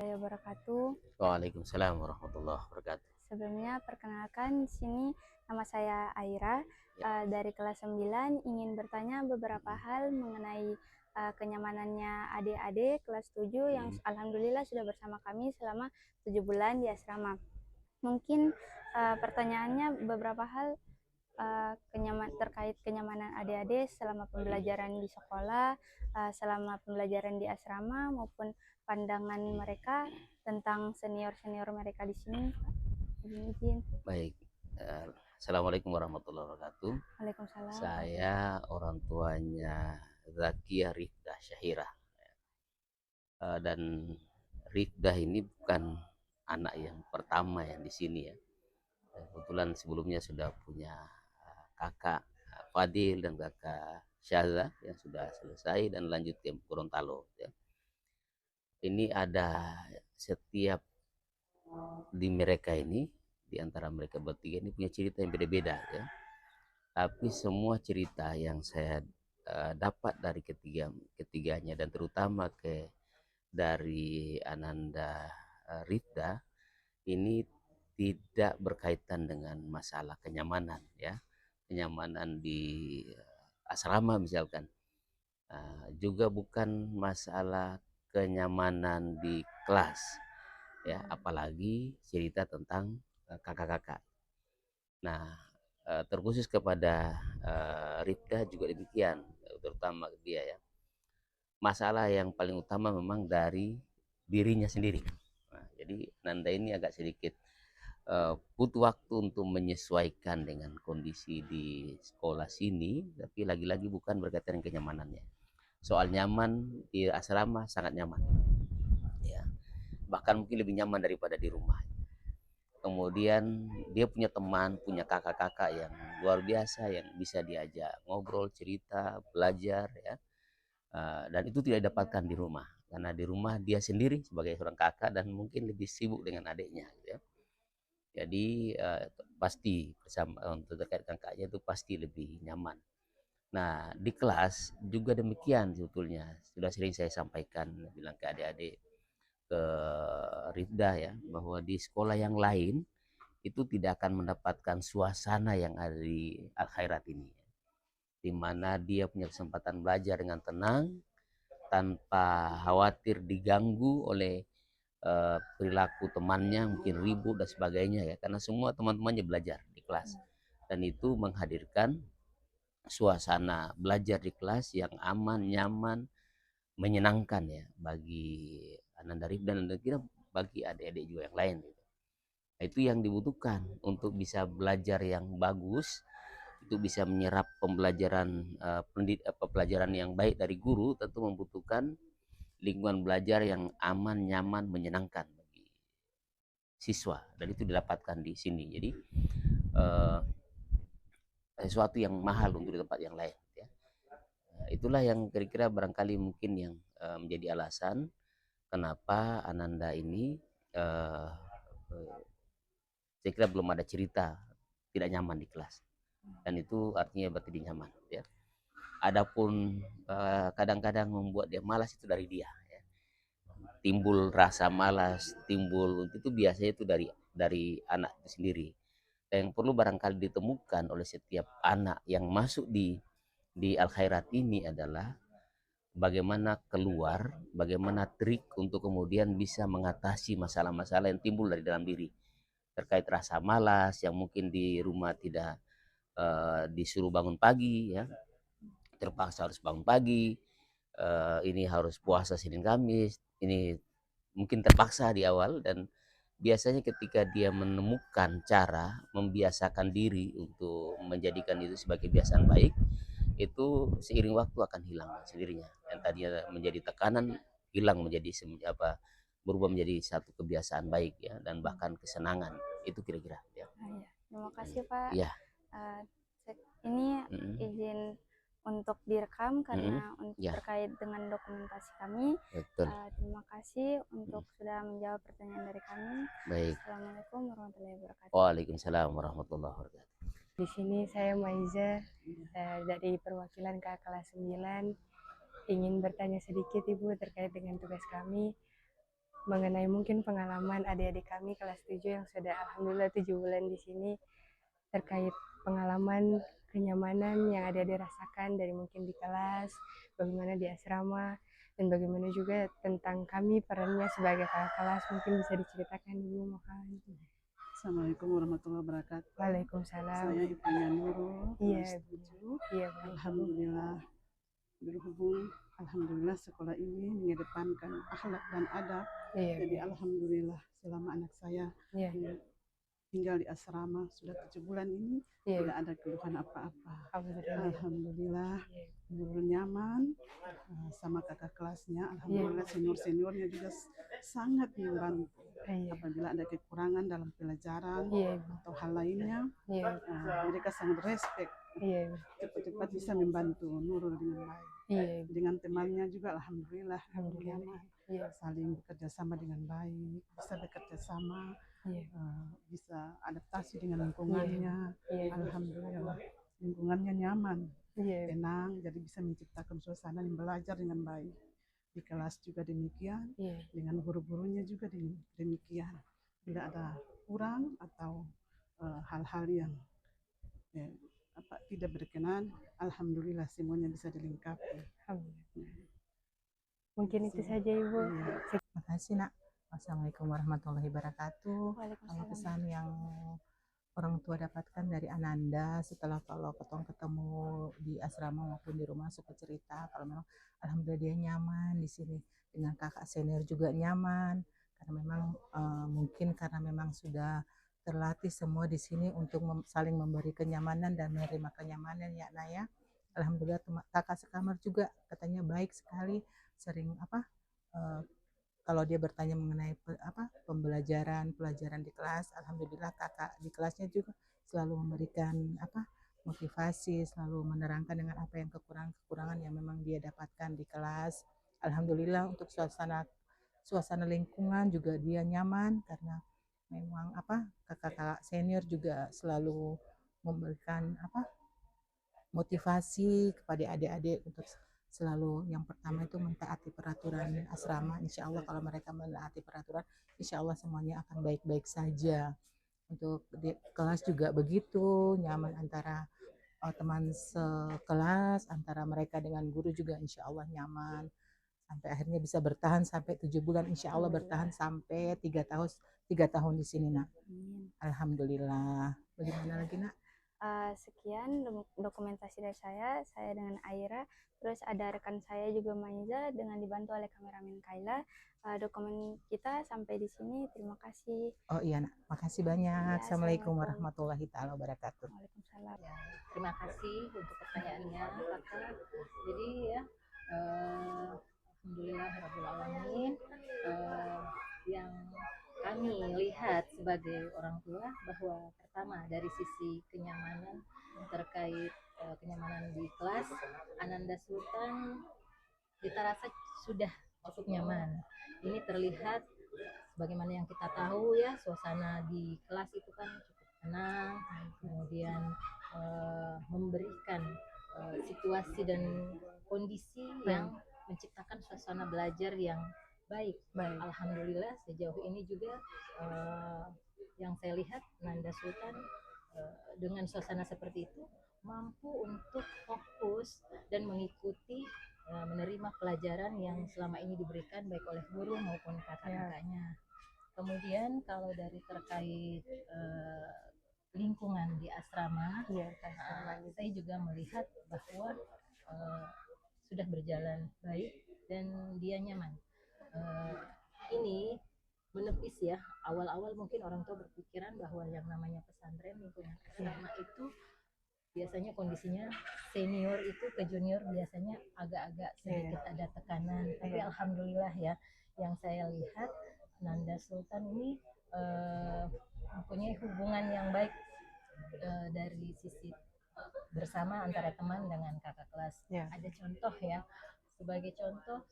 Wabarakatuh. Waalaikumsalam warahmatullahi wabarakatuh. Sebelumnya perkenalkan, di sini nama saya Aira, dari kelas 9, ingin bertanya beberapa hal mengenai kenyamanannya adik-adik kelas 7 yang alhamdulillah sudah bersama kami selama 7 bulan di asrama. Mungkin pertanyaannya beberapa hal terkait kenyamanan adik-adik selama pembelajaran di sekolah, selama pembelajaran di asrama, maupun pandangan mereka tentang senior-senior mereka di sini. Izin. Baik, Assalamualaikum warahmatullahi wabarakatuh. Waalaikumsalam. Saya orang tuanya Zakia Rifdah Syahira. Dan Rifdah ini bukan anak yang pertama yang di sini ya. Kebetulan sebelumnya sudah punya kakak Fadil dan kakak Syaza yang sudah selesai dan lanjut ke Gorontalo ya. Ini ada setiap di mereka ini, di antara mereka bertiga ini punya cerita yang beda-beda ya. Tapi semua cerita yang saya dapat dari ketiganya dan terutama dari Ananda Rifda ini tidak berkaitan dengan masalah kenyamanan ya. Kenyamanan di asrama misalkan. Juga bukan masalah kenyamanan di kelas ya, apalagi cerita tentang kakak-kakak. Nah, terkhusus kepada Rifda juga demikian, terutama dia ya. Masalah yang paling utama memang dari dirinya sendiri. Nah, jadi Nanda ini agak sedikit butuh waktu untuk menyesuaikan dengan kondisi di sekolah sini, tapi lagi-lagi bukan berkaitan dengan kenyamanannya. Soal nyaman di asrama sangat nyaman, ya. Bahkan mungkin lebih nyaman daripada di rumah. Kemudian dia punya teman, punya kakak-kakak yang luar biasa yang bisa diajak ngobrol, cerita, belajar ya. Dan itu tidak didapatkan di rumah karena di rumah dia sendiri sebagai seorang kakak dan mungkin lebih sibuk dengan adiknya gitu ya. Jadi pasti bersama untuk terkait kakaknya itu pasti lebih nyaman. Nah, di kelas juga demikian sebetulnya. Sudah sering saya sampaikan bilang ke adik-adik, ke Rifda ya, bahwa di sekolah yang lain itu tidak akan mendapatkan suasana yang ada di Al Khairat ini, di mana dia punya kesempatan belajar dengan tenang tanpa khawatir diganggu oleh perilaku temannya, mungkin ribut dan sebagainya ya, karena semua teman-temannya belajar di kelas dan itu menghadirkan suasana belajar di kelas yang aman, nyaman, menyenangkan ya bagi Ananda Rifda dan kira bagi adik-adik juga yang lain gitu. Nah, itu yang dibutuhkan untuk bisa belajar yang bagus, itu bisa menyerap pembelajaran pelajaran yang baik dari guru, tentu membutuhkan lingkungan belajar yang aman, nyaman, menyenangkan bagi siswa dan itu didapatkan di sini. Jadi sesuatu yang mahal untuk di tempat yang lain ya. Itulah yang kira-kira barangkali mungkin yang menjadi alasan kenapa Ananda ini saya kira belum ada cerita tidak nyaman di kelas dan itu artinya berarti dia nyaman ya. Adapun kadang-kadang membuat dia malas itu dari dia ya. Timbul rasa malas, timbul itu biasanya itu dari anak itu sendiri. Dan yang perlu barangkali ditemukan oleh setiap anak yang masuk di Al Khairat ini adalah bagaimana keluar, bagaimana trik untuk kemudian bisa mengatasi masalah-masalah yang timbul dari dalam diri terkait rasa malas yang mungkin di rumah tidak disuruh bangun pagi ya, terpaksa harus bangun pagi, ini harus puasa Senin Kamis, ini mungkin terpaksa di awal dan biasanya ketika dia menemukan cara membiasakan diri untuk menjadikan itu sebagai kebiasaan baik, itu seiring waktu akan hilang sendirinya. Yang tadinya menjadi tekanan hilang menjadi berubah menjadi satu kebiasaan baik ya dan bahkan kesenangan. Itu kira-kira ya. Terima kasih Pak. Ya. Ini izin untuk direkam karena Ya. terkait dengan dokumentasi kami. Betul. Terima kasih untuk sudah menjawab pertanyaan dari kami. Baik. Assalamualaikum warahmatullahi wabarakatuh. Waalaikumsalam warahmatullahi wabarakatuh. Di sini saya Maiza dari perwakilan KK kelas 9 ingin bertanya sedikit Ibu terkait dengan tugas kami. mengenai mungkin pengalaman adik-adik kami kelas 7 yang sudah alhamdulillah 7 bulan di sini, terkait pengalaman kenyamanan yang adik-adik rasakan dari mungkin di kelas, bagaimana di asrama, dan bagaimana juga tentang kami perannya sebagai kakak kelas. Mungkin bisa diceritakan Ibu mohon. Assalamualaikum warahmatullahi wabarakatuh. Waalaikumsalam. Saya Ibunya Nurul, Iya, kelas 7. iya, Alhamdulillah berhubung alhamdulillah sekolah ini mengedepankan akhlak dan adab. iya, Jadi alhamdulillah selama anak saya iya, tinggal di asrama sudah 7 bulan ini iya, tidak ada keluhan apa-apa. alhamdulillah. Alhamdulillah Iya, Nurul nyaman sama kakak kelasnya. Alhamdulillah senior-seniornya juga sangat membantu. iya, Apabila ada kekurangan dalam pelajaran iya, Ibu. atau hal lainnya, Iya, mereka sangat respect, iya, Ibu. cepat-cepat bisa membantu Nurul dengan baik. Iya, Ibu. Dengan temannya juga alhamdulillah Alhamdulillah. nyaman, Iya, saling bekerja sama dengan baik, bisa bekerja sama, iya, bisa adaptasi dengan lingkungannya. iya, Ibu. Alhamdulillah lingkungannya nyaman, Iya, Ibu. tenang, jadi bisa menciptakan suasana yang belajar dengan baik. Di kelas juga demikian, Iya, dengan guru-gurunya juga demikian. Tidak ada kurang atau hal-hal yang tidak berkenan, alhamdulillah semuanya bisa dilengkapi. alhamdulillah. Mungkin itu saja Ibu. Iya. Makasih nak. Wassalamualaikum warahmatullahi wabarakatuh. Kalau Waalaikumsalam. pesan yang orang tua dapatkan dari Ananda setelah kalau ketemu di asrama maupun di rumah suka cerita kalau memang alhamdulillah dia nyaman di sini dengan kakak senior juga nyaman karena memang mungkin karena memang sudah terlatih semua di sini untuk saling memberi kenyamanan dan menerima kenyamanan ya Naya. Alhamdulillah kakak sekamar juga katanya baik sekali sering kalau dia bertanya mengenai pelajaran di kelas, alhamdulillah kakak di kelasnya juga selalu memberikan motivasi, selalu menerangkan dengan apa yang kekurangan yang memang dia dapatkan di kelas. Alhamdulillah untuk suasana lingkungan juga dia nyaman karena memang kakak-kakak senior juga selalu memberikan motivasi kepada adik-adik untuk selalu yang pertama itu mentaati peraturan asrama. Insya Allah kalau mereka menaati peraturan, insya Allah semuanya akan baik-baik saja. Untuk di kelas juga begitu, nyaman antara teman sekelas, antara mereka dengan guru juga insya Allah nyaman. Sampai akhirnya bisa bertahan sampai 7 bulan, insya Allah bertahan sampai 3 tahun di sini nak. Alhamdulillah. Bagaimana lagi nak? Sekian dokumentasi dari saya dengan Aira, terus ada rekan saya juga Maiza dengan dibantu oleh kameramen Kaila. Dokumen kita sampai di sini, terima kasih. Oh iya nak, makasih banyak. Ya, Assalamualaikum assalamualaikum. warahmatullahi taala wabarakatuh. Waalaikumsalam. Ya, terima kasih untuk pertanyaannya kakak. Jadi ya, alhamdulillah rabbil alamin, yang kami lihat sebagai orang tua bahwa pertama dari sisi kenyamanan terkait kenyamanan di kelas, Ananda Sultan kita rasa sudah cukup nyaman. Ini terlihat sebagaimana yang kita tahu ya, suasana di kelas itu kan cukup tenang, kemudian memberikan situasi dan kondisi yang menciptakan suasana belajar yang baik. Alhamdulillah sejauh ini juga yang saya lihat Nanda Sultan dengan suasana seperti itu mampu untuk fokus dan mengikuti menerima pelajaran yang selama ini diberikan baik oleh guru maupun kakak-kakaknya. Kemudian kalau dari terkait lingkungan di asrama, saya juga melihat bahwa sudah berjalan baik dan dia nyaman. Ini menepis ya, awal-awal mungkin orang tua berpikiran bahwa yang namanya pesantren lingkungan asrama itu biasanya kondisinya senior itu ke junior biasanya agak-agak sedikit ada tekanan, tapi alhamdulillah ya yang saya lihat Nanda Sultan ini mempunyai hubungan yang baik dari sisi bersama antara teman dengan kakak kelas. Ada contoh ya, sebagai contoh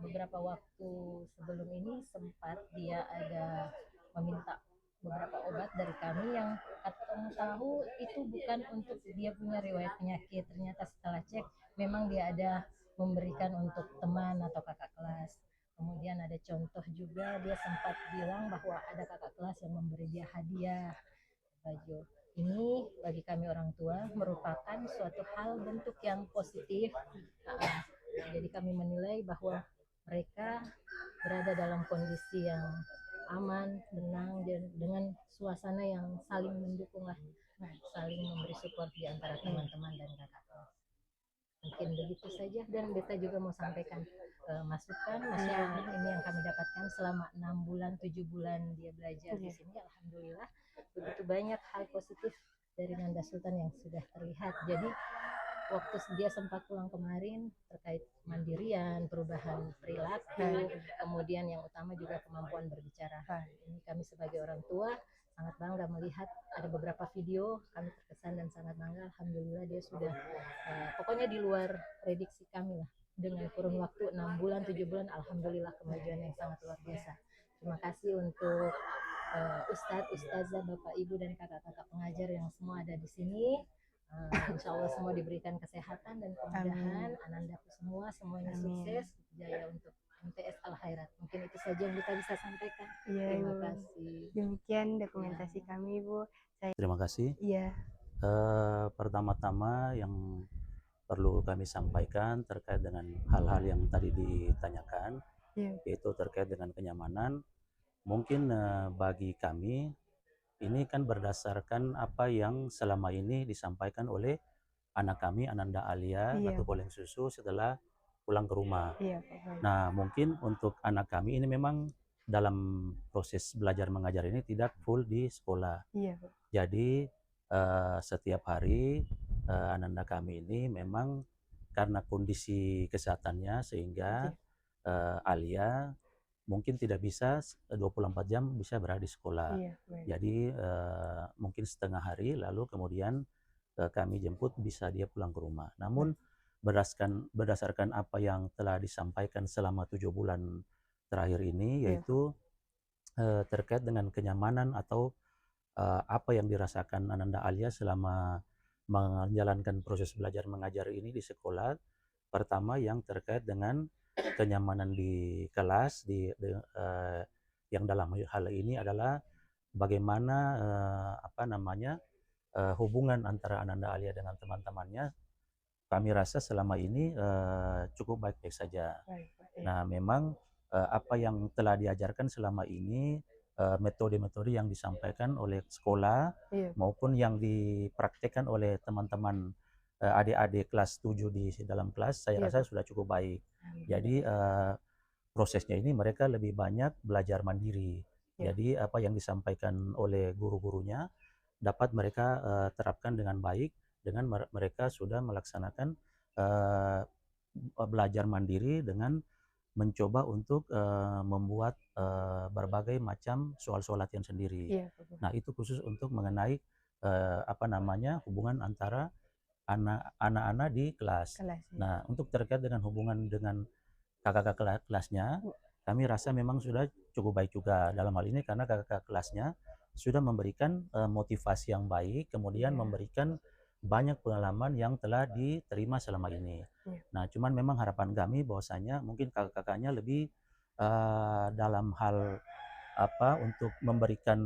beberapa waktu sebelum ini sempat dia ada meminta beberapa obat dari kami yang katong tahu itu bukan untuk dia punya riwayat penyakit. Ternyata setelah cek memang dia ada memberikan untuk teman atau kakak kelas. Kemudian ada contoh juga, dia sempat bilang bahwa ada kakak kelas yang memberi dia hadiah baju. Ini bagi kami orang tua merupakan suatu hal bentuk yang positif. Jadi kami menilai bahwa mereka berada dalam kondisi yang aman, tenang, dan dengan suasana yang saling mendukung lah, saling memberi support di antara teman-teman dan kakak kelas. Mungkin begitu saja, dan Beta juga mau sampaikan masukan masyarakat ini yang kami dapatkan selama 6 bulan 7 bulan dia belajar di sini. Alhamdulillah begitu banyak hal positif dari Nanda Sultan yang sudah terlihat. Jadi waktu dia sempat pulang kemarin terkait mandirian, perubahan perilaku, kemudian yang utama juga kemampuan berbicara. Ini kami sebagai orang tua sangat bangga melihat ada beberapa video, kami terkesan dan sangat bangga. Alhamdulillah dia sudah pokoknya di luar prediksi kami lah, dengan kurun waktu 6 bulan 7 bulan. Alhamdulillah kemajuan yang sangat luar biasa. Terima kasih untuk Ustadz, Ustazah, Bapak, Ibu, dan kakak-kakak pengajar yang semua ada di sini. Insya Allah semua diberikan kesehatan dan kemudahan. Anandaku semua, semuanya sukses, jaya untuk MTS Al Khairat. Mungkin itu saja yang kita bisa sampaikan. Terima kasih. Demikian dokumentasi kami, Bu. Terima kasih. Iya. Pertama-tama yang perlu kami sampaikan terkait dengan hal-hal yang tadi ditanyakan, yaitu terkait dengan kenyamanan. Mungkin bagi kami ini kan berdasarkan apa yang selama ini disampaikan oleh anak kami, Ananda Alia atau Boleng Susu, setelah pulang ke rumah. Nah, mungkin untuk anak kami ini memang dalam proses belajar mengajar ini tidak full di sekolah. Jadi setiap hari Ananda kami ini memang karena kondisi kesehatannya sehingga Alia mungkin tidak bisa 24 jam bisa berada di sekolah. Jadi mungkin setengah hari lalu kemudian kami jemput, bisa dia pulang ke rumah. Namun berdasarkan apa yang telah disampaikan selama 7 bulan terakhir ini, yaitu terkait dengan kenyamanan atau apa yang dirasakan Ananda Alia selama menjalankan proses belajar mengajar ini di sekolah. Pertama yang terkait dengan kenyamanan di kelas, yang dalam hal ini adalah bagaimana hubungan antara Ananda Alia dengan teman-temannya. Kami rasa selama ini cukup baik-baik saja. Nah, memang apa yang telah diajarkan selama ini, metode-metode yang disampaikan oleh sekolah maupun yang dipraktekkan oleh teman-teman adik-adik kelas 7 di dalam kelas, saya rasa sudah cukup baik. Jadi prosesnya ini mereka lebih banyak belajar mandiri. Jadi apa yang disampaikan oleh guru-gurunya dapat mereka terapkan dengan baik, dengan mereka sudah melaksanakan belajar mandiri dengan mencoba untuk membuat berbagai macam soal-soal latihan sendiri. Nah, itu khusus untuk mengenai hubungan antara anak-anak di kelas. Nah, untuk terkait dengan hubungan dengan kakak-kakak kelasnya, kami rasa memang sudah cukup baik juga dalam hal ini, karena kakak-kakak kelasnya sudah memberikan motivasi yang baik, kemudian memberikan banyak pengalaman yang telah diterima selama ini. Nah, cuman memang harapan kami bahwasanya mungkin kakak-kakaknya lebih dalam hal untuk memberikan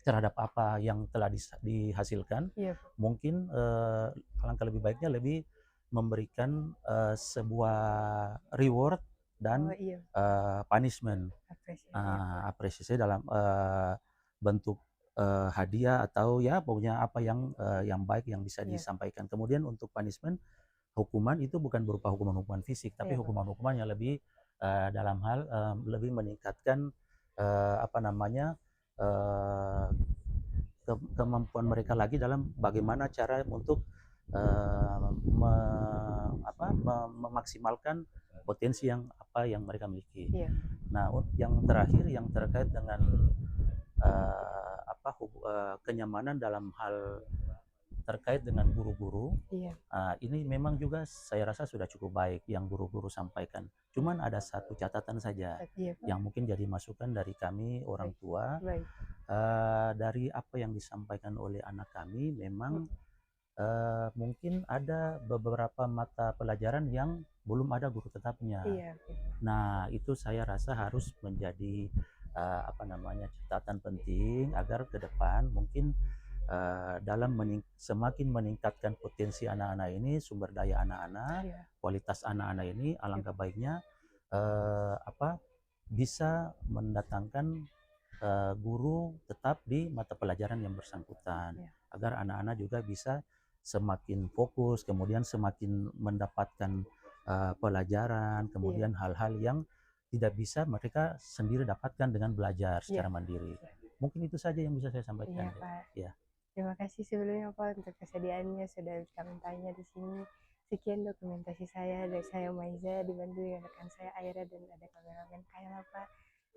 terhadap apa yang telah dihasilkan, mungkin alangkah lebih baiknya lebih memberikan sebuah reward dan punishment, apresiasi dalam bentuk hadiah atau ya pokoknya apa yang baik yang bisa disampaikan. Kemudian untuk punishment, hukuman itu bukan berupa hukuman-hukuman fisik, tapi hukuman-hukuman yang lebih dalam hal lebih meningkatkan kemampuan mereka lagi dalam bagaimana cara untuk memaksimalkan potensi yang mereka miliki. Nah, yang terakhir yang terkait dengan kenyamanan dalam hal terkait dengan guru-guru, ini memang juga saya rasa sudah cukup baik yang guru-guru sampaikan. Cuman ada satu catatan saja yang mungkin jadi masukan dari kami orang tua. Dari apa yang disampaikan oleh anak kami, memang mungkin ada beberapa mata pelajaran yang belum ada guru tetapnya. Iya. Nah, itu saya rasa harus menjadi catatan penting agar ke depan mungkin dalam semakin meningkatkan potensi anak-anak ini, sumber daya anak-anak, kualitas anak-anak ini, alangkah baiknya bisa mendatangkan guru tetap di mata pelajaran yang bersangkutan, agar anak-anak juga bisa semakin fokus, kemudian semakin mendapatkan pelajaran, kemudian hal-hal yang tidak bisa mereka sendiri dapatkan dengan belajar secara mandiri. Mungkin itu saja yang bisa saya sampaikan. Iya, Pak. Ya. Terima kasih sebelumnya Pak untuk kesediaannya sudah kami tanya di sini. Sekian dokumentasi saya dari saya Maiza, dibantu dengan rekan saya Aira dan ada kameramen Kayla Pak.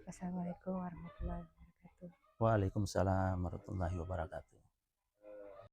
Wassalamualaikum warahmatullahi wabarakatuh. Waalaikumsalam warahmatullahi wabarakatuh.